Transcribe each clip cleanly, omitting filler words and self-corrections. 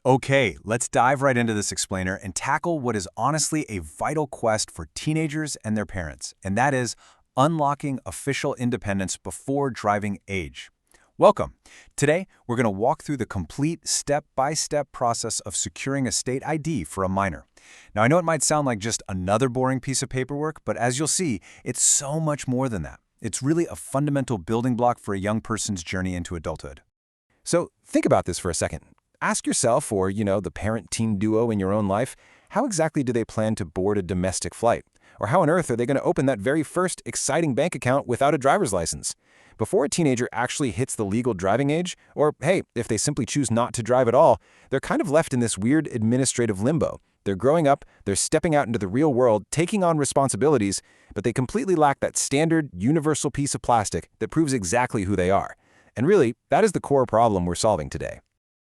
Okay, let's dive right into this explainer and tackle what is honestly a vital quest for teenagers and their parents, and that is unlocking official independence before driving age. Welcome. Today, we're going to walk through the complete step-by-step process of securing a state ID for a minor. Now, I know it might sound like just another boring piece of paperwork, but as you'll see, it's so much more than that. It's really a fundamental building block for a young person's journey into adulthood. So think about this for a second. Ask yourself, or, the parent-teen duo in your own life, how exactly do they plan to board a domestic flight? Or how on earth are they going to open that very first exciting bank account without a driver's license? Before a teenager actually hits the legal driving age, or hey, if they simply choose not to drive at all, they're kind of left in this weird administrative limbo. They're growing up, they're stepping out into the real world, taking on responsibilities, but they completely lack that standard, universal piece of plastic that proves exactly who they are. And really, that is the core problem we're solving today.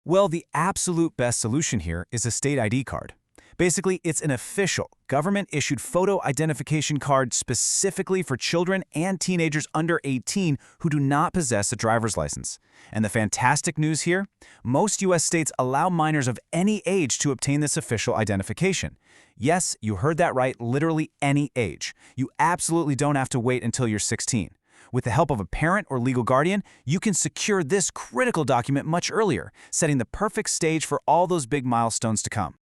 Well, the absolute best solution here is a state ID card. Basically, it's an official, government-issued photo identification card specifically for children and teenagers under 18 who do not possess a driver's license. And the fantastic news here? Most U.S. states allow minors of any age to obtain this official identification. Yes, you heard that right, literally any age. You absolutely don't have to wait until you're 16. With the help of a parent or legal guardian, you can secure this critical document much earlier, setting the perfect stage for all those big milestones to come.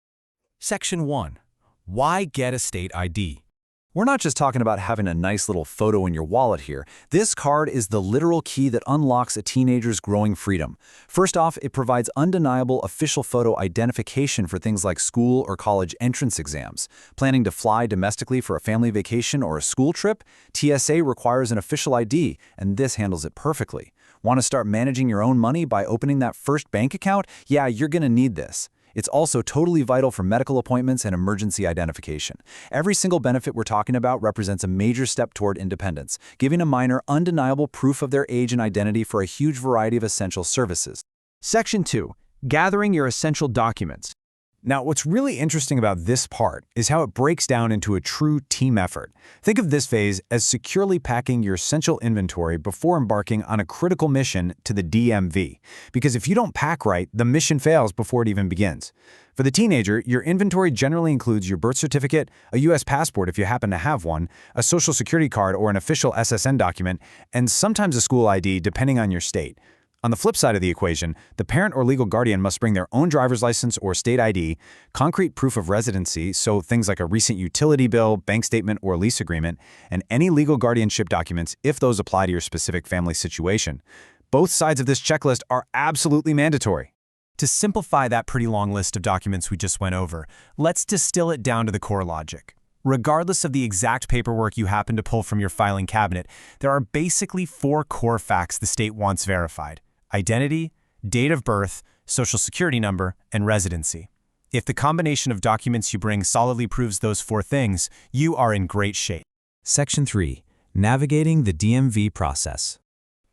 Section 1. Why get a state ID? We're not just talking about having a nice little photo in your wallet here. This card is the literal key that unlocks a teenager's growing freedom. First off, it provides undeniable official photo identification for things like school or college entrance exams. Planning to fly domestically for a family vacation or a school trip? TSA requires an official ID, and this handles it perfectly. Want to start managing your own money by opening that first bank account? Yeah, you're going to need this. It's also totally vital for medical appointments and emergency identification. Every single benefit we're talking about represents a major step toward independence, giving a minor undeniable proof of their age and identity for a huge variety of essential services. Section 2. Gathering your essential documents. Now, what's really interesting about this part is how it breaks down into a true team effort. Think of this phase as securely packing your essential inventory before embarking on a critical mission to the DMV. Because if you don't pack right, the mission fails before it even begins. For the teenager, your inventory generally includes your birth certificate, a U.S. passport if you happen to have one, a social security card or an official SSN document, and sometimes a school ID depending on your state. On the flip side of the equation, the parent or legal guardian must bring their own driver's license or state ID, concrete proof of residency, so things like a recent utility bill, bank statement, or lease agreement, and any legal guardianship documents if those apply to your specific family situation. Both sides of this checklist are absolutely mandatory. To simplify that pretty long list of documents we just went over, let's distill it down to the core logic. Regardless of the exact paperwork you happen to pull from your filing cabinet, there are basically 4 core facts the state wants verified: identity, date of birth, social security number, and residency. If the combination of documents you bring solidly proves those 4 things, you are in great shape. Section 3. Navigating the DMV process.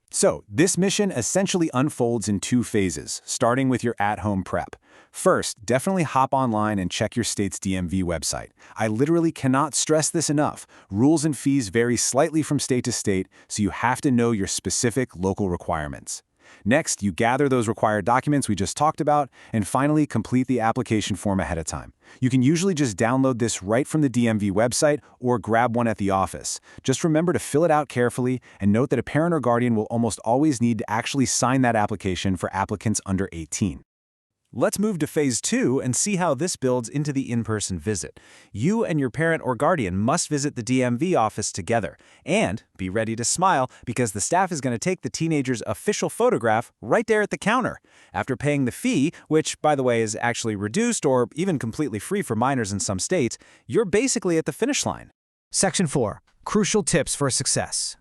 So, this mission essentially unfolds in 2 phases, starting with your at-home prep. First, definitely hop online and check your state's DMV website. I literally cannot stress this enough. Rules and fees vary slightly from state to state, so you have to know your specific local requirements. Next, you gather those required documents we just talked about, and finally complete the application form ahead of time. You can usually just download this right from the DMV website or grab one at the office. Just remember to fill it out carefully and note that a parent or guardian will almost always need to actually sign that application for applicants under 18. Let's move to phase 2 and see how this builds into the in-person visit. You and your parent or guardian must visit the DMV office together. And be ready to smile because the staff is going to take the teenager's official photograph right there at the counter. After paying the fee, which, by the way, is actually reduced or even completely free for minors in some states, you're basically at the finish line. Section 4. Crucial tips for success.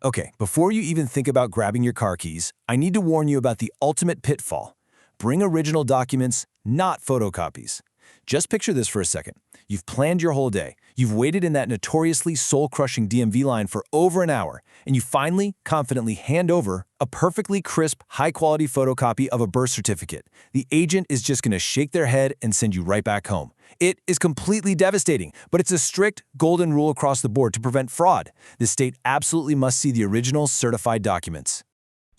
Okay, before you even think about grabbing your car keys, I need to warn you about the ultimate pitfall. Bring original documents, not photocopies. Just picture this for a second. You've planned your whole day. You've waited in that notoriously soul-crushing DMV line for over an hour, and you finally, confidently hand over a perfectly crisp, high-quality photocopy of a birth certificate. The agent is just going to shake their head and send you right back home. It is completely devastating, but it's a strict golden rule across the board to prevent fraud. The state absolutely must see the original certified documents.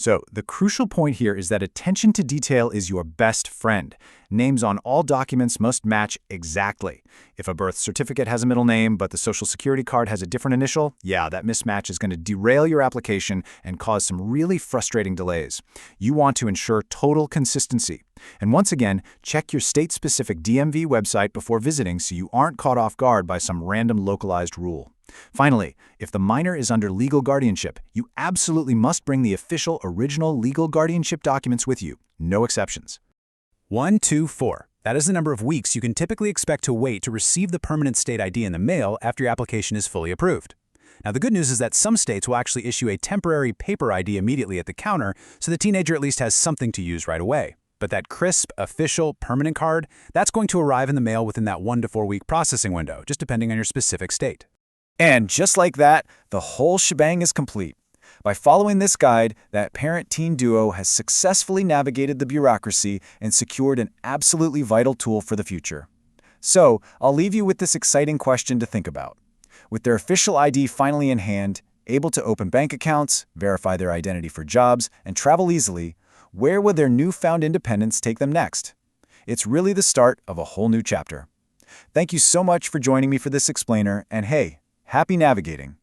So, the crucial point here is that attention to detail is your best friend. Names on all documents must match exactly. If a birth certificate has a middle name but the Social Security card has a different initial, yeah, that mismatch is going to derail your application and cause some really frustrating delays. You want to ensure total consistency. And once again, check your state-specific DMV website before visiting so you aren't caught off guard by some random localized rule. Finally, if the minor is under legal guardianship, you absolutely must bring the official original legal guardianship documents with you. No exceptions. 124. That is the number of weeks you can typically expect to wait to receive the permanent state ID in the mail after your application is fully approved. Now, the good news is that some states will actually issue a temporary paper ID immediately at the counter, so the teenager at least has something to use right away. But that crisp, official, permanent card, that's going to arrive in the mail within that 1 to 4 week processing window, just depending on your specific state. And just like that, the whole shebang is complete. By following this guide, that parent-teen duo has successfully navigated the bureaucracy and secured an absolutely vital tool for the future. So, I'll leave you with this exciting question to think about. With their official ID finally in hand, able to open bank accounts, verify their identity for jobs, and travel easily, where will their newfound independence take them next? It's really the start of a whole new chapter. Thank you so much for joining me for this explainer, and hey, happy navigating!